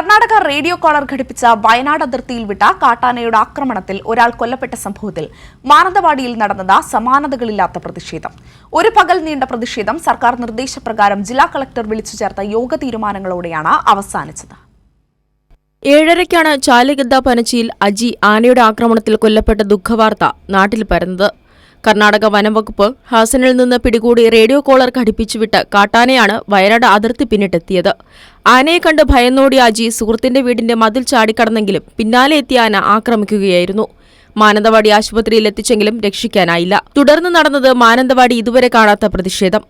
Karnataka radio collar ഘടിപ്പിച്ച വയനാട് അതിർത്തിയിൽ വിട്ട കാട്ടാനയുടെ ആക്രമണത്തിൽ ഒരാൾ കൊല്ലപ്പെട്ട സംഭവത്തിൽ മാനന്തവാടിയിൽ നടന്നത് സമാനതകളില്ലാത്ത പ്രതിഷേധം. ഒരു പകൽ നീണ്ട പ്രതിഷേധം സർക്കാർ നിർദ്ദേശപ്രകാരം ജില്ലാ കളക്ടർ വിളിച്ചു ചേർത്ത യോഗ തീരുമാനങ്ങളോടെയാണ് അവസാനിച്ചത്. 7:30-ക്കാണ് ചാലിഗദ്ദ പനച്ചിയിൽ അജി ആനയുടെ ആക്രമണത്തിൽ കൊല്ലപ്പെട്ട ദുഃഖവാർത്ത നാട്ടിൽ പരന്നത്. കർണാടക വനംവകുപ്പ് ഹാസനിൽ നിന്ന് പിടികൂടി റേഡിയോ കോളർ ഘടിപ്പിച്ചുവിട്ട് കാട്ടാനയാണ് വയനാട് അതിർത്തി പിന്നിട്ടെത്തിയത്. ആനയെ കണ്ട് ഭയന്നോടിയ അജി സുഹൃത്തിന്റെ വീടിന്റെ മതിൽ ചാടിക്കടന്നെങ്കിലും പിന്നാലെ എത്തിയ ആന ആക്രമിക്കുകയായിരുന്നു. മാനന്തവാടി ആശുപത്രിയിൽ എത്തിച്ചെങ്കിലും രക്ഷിക്കാനായില്ല. തുടർന്ന് നടന്നത് മാനന്തവാടി ഇതുവരെ കാണാത്ത പ്രതിഷേധം.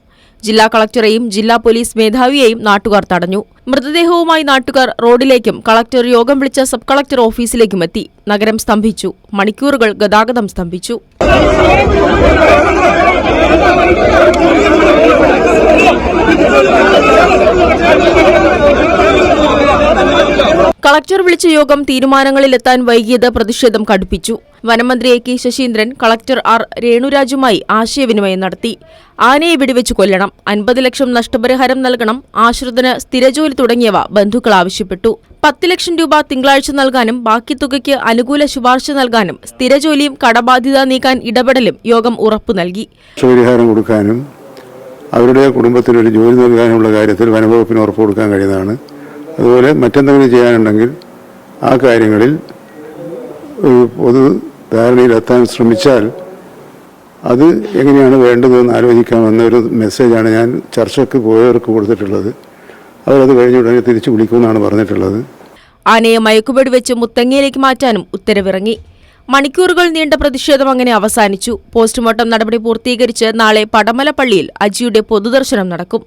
ജില്ലാ കളക്ടറെയും ജില്ലാ പോലീസ് മേധാവിയെയും നാട്ടുകാർ തടഞ്ഞു. മൃതദേഹവുമായി നാട്ടുകാർ റോഡിലേക്കും കളക്ടർ യോഗം വിളിച്ച സബ് കളക്ടർ ഓഫീസിലേക്കും എത്തി. നഗരം സ്തംഭിച്ചു. മണിക്കൂറുകൾ ഗതാഗതം സ്തംഭിച്ചു. കളക്ടർ വിളിച്ച യോഗം തീരുമാനങ്ങളിലെത്താൻ വൈകിയത് പ്രതിഷേധം കടുപ്പിച്ചു. വനമന്ത്രി A.K. Saseendran collector R. രേണുരാജുമായി ആശയവിനിമയം നടത്തി. ആനയെ വെടിവെച്ച് കൊല്ലണം, 50 ലക്ഷം നഷ്ടപരിഹാരം നൽകണം, ആശ്രിതന് സ്ഥിരജോലി തുടങ്ങിയവ ബന്ധുക്കൾ ആവശ്യപ്പെട്ടു. 10 ലക്ഷം രൂപ തിങ്കളാഴ്ച നൽകാനും ബാക്കി തുകയ്ക്ക് അനുകൂല ശുപാർശ നൽകാനും സ്ഥിരജോലിയും കടബാധ്യത നീക്കാൻ ഇടപെടലും യോഗം ഉറപ്പു നൽകി. പരിഹാരം കൊടുക്കാനും അവരുടെ കുടുംബത്തിനൊരു ജോലി നൽകാനുള്ള കാര്യത്തിൽ വനംവകുപ്പിന് ഉറപ്പ് കൊടുക്കാൻ കഴിയുന്നതാണ്. അതുപോലെ മറ്റെന്തെങ്കിലും ചെയ്യാനുണ്ടെങ്കിൽ ആ കാര്യങ്ങളിൽ പൊതു ധാരണയിലെത്താൻ ശ്രമിച്ചാൽ അത് എങ്ങനെയാണ് വേണ്ടതെന്ന് ആലോചിക്കാമെന്ന ഒരു മെസ്സേജാണ് ഞാൻ ചർച്ചയ്ക്ക് പോയവർക്ക് കൊടുത്തിട്ടുള്ളത്. അവരത് കഴിഞ്ഞ ഉടനെ തിരിച്ചു വിളിക്കുമെന്നാണ് പറഞ്ഞിട്ടുള്ളത്. ആനയെ മയക്കുവെടി വെച്ച് മുത്തങ്ങയിലേക്ക് മാറ്റാനും ഉത്തരവിറങ്ങി. മണിക്കൂറുകൾ നീണ്ട പ്രതിഷേധം അങ്ങനെ അവസാനിച്ചു. പോസ്റ്റ്മോർട്ടം നടപടി പൂർത്തീകരിച്ച് നാളെ പടമല പള്ളിയിൽ അജിയുടെ പൊതുദർശനം നടക്കും.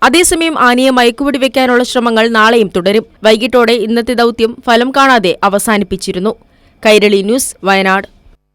അതേസമയം ആനയെ മയക്കുവെടി വെക്കാനുള്ള ശ്രമങ്ങൾ നാളെയും തുടരും. വൈകിട്ടോടെ ഇന്നത്തെ ദൌത്യം ഫലം കാണാതെ അവസാനിപ്പിച്ചിരുന്നു. കൈരളി ന്യൂസ്, വയനാട്.